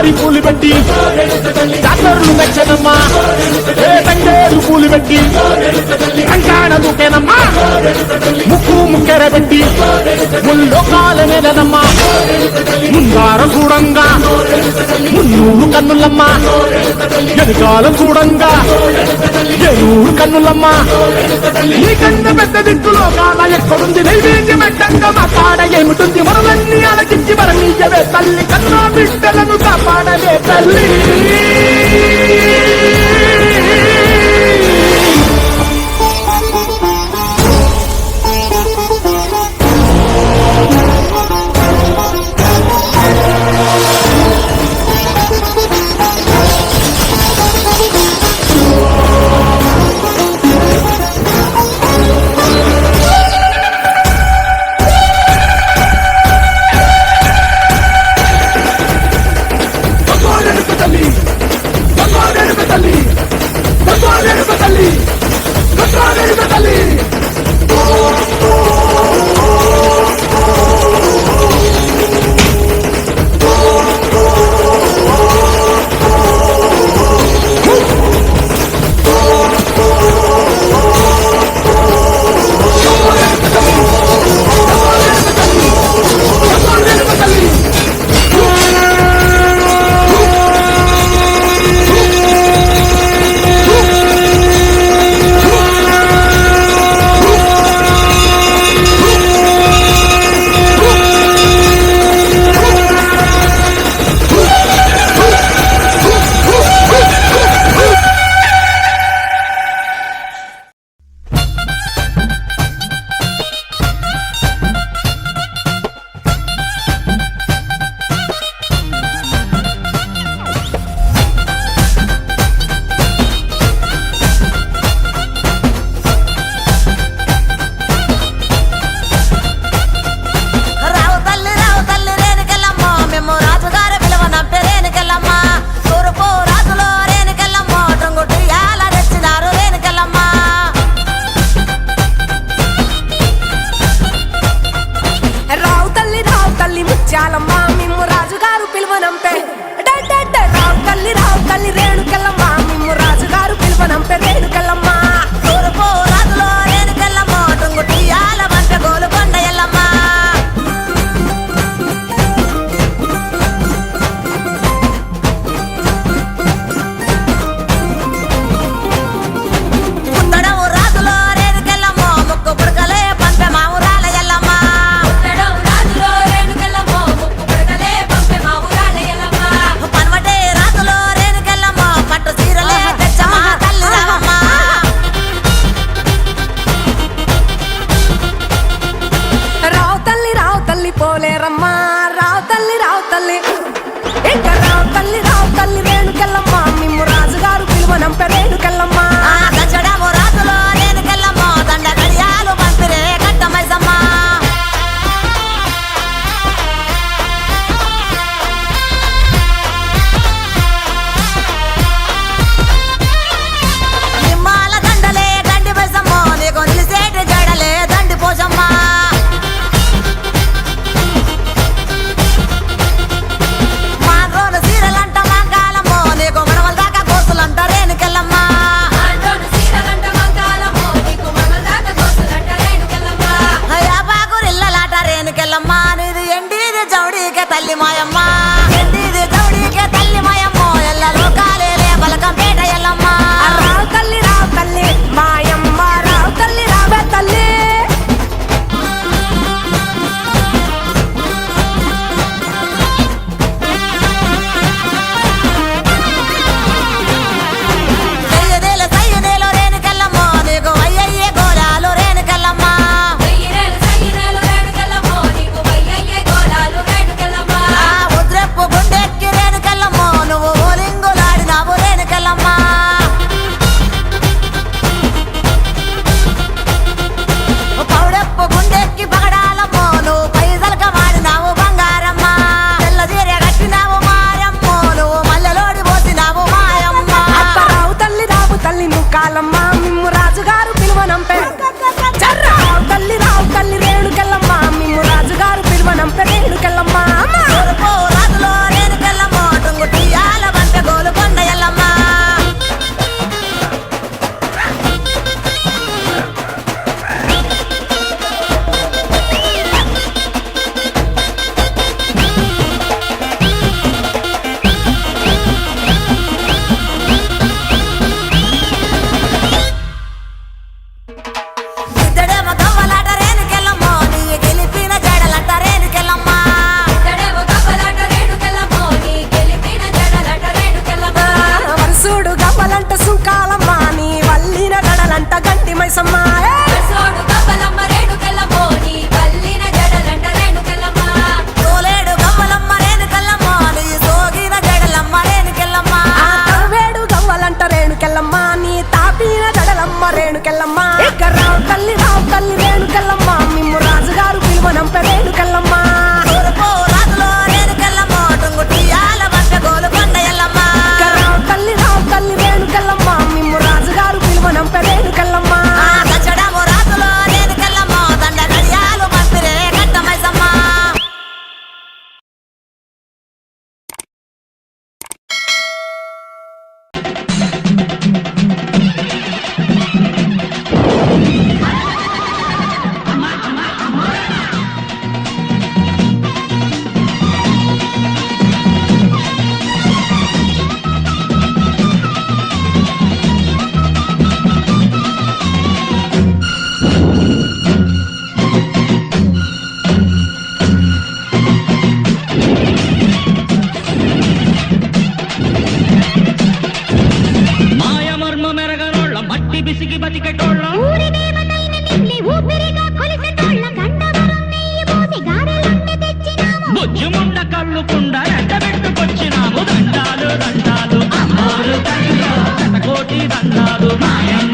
బంగారి పూలు పెట్టి జాతరలు మెచ్చనమ్మా ఏ తంగేరు పూలు పెట్టి కంకాణ దూకేనమ్మా ముక్కు ముక్కెర పెట్టి ముల్లోకాల నేలనమ్మా ముందార చూడంగా మున్నూరు కన్నులమ్మా ఎదుగాల చూడంగా ఏనూరు కన్నులమ్మా నీ కన్న పెద్ద దిక్కులో కాల ఎక్కడుంది నైవేద్యం పెట్టంగా మా కాడ ఏమిటుంది మనలన్నీ అలకించి మరణీయవే తల్లి కన్నా బిడ్డలను కాపాడవే తల్లి మైసమ్మ సోడు గవ్వలమ్మ రేణుకెళ్ళమ్మో నీ కల్లిన జడలంట రేణుకెళ్ళమ్మ తోలేడు గవ్వలమ్మ రేణుకెళ్ళమ్మ నీ సోగిన జడలమ్మ రేణుకెళ్ళమ్మ వేడు గవ్వలంట రేణుకెళ్ళమ్మ నీ తాపిన జడలమ్మ రేణుకెళ్ళమ్మ రావు తల్లి రేణుకెళ్ళమ్మ మిమ్ము రాజుగారు పిలువనంప రేణుకెళ్ళమ్మ రాజులో రేణుకెళ్ళమ్మ టుంగుటియాల బట్ట గోలుకొండ ఎల్లమ్మ రావు తల్లి రేణుకెళ్ళమ్మ మిమ్ము రాజుగారు పిలువనంప రేణుకెళ్ళమ్మ దచ్చడము రాజులో రేణుకెళ్ళమ్మ దండ గడియాలు మంత్రే కట్టమైసమ్మ మాయమర్మ మెరగనోళ్ళ మట్టి బిసిగి బతికెటోళ్ళ ఊరి దేవతైన నిన్నే ఊపిరిగా కొలిసెటోళ్ళ గండవరం నెయ్యి పోసి గారెలన్నీ తెచ్చినాము బుజ్జుముండ కళ్ళుకుండా ఎండబెట్టుకొచ్చినాము దండాలు దండాలు అమ్మోరు తల్లిలో శతకోటి దండాలు మాయమ్మ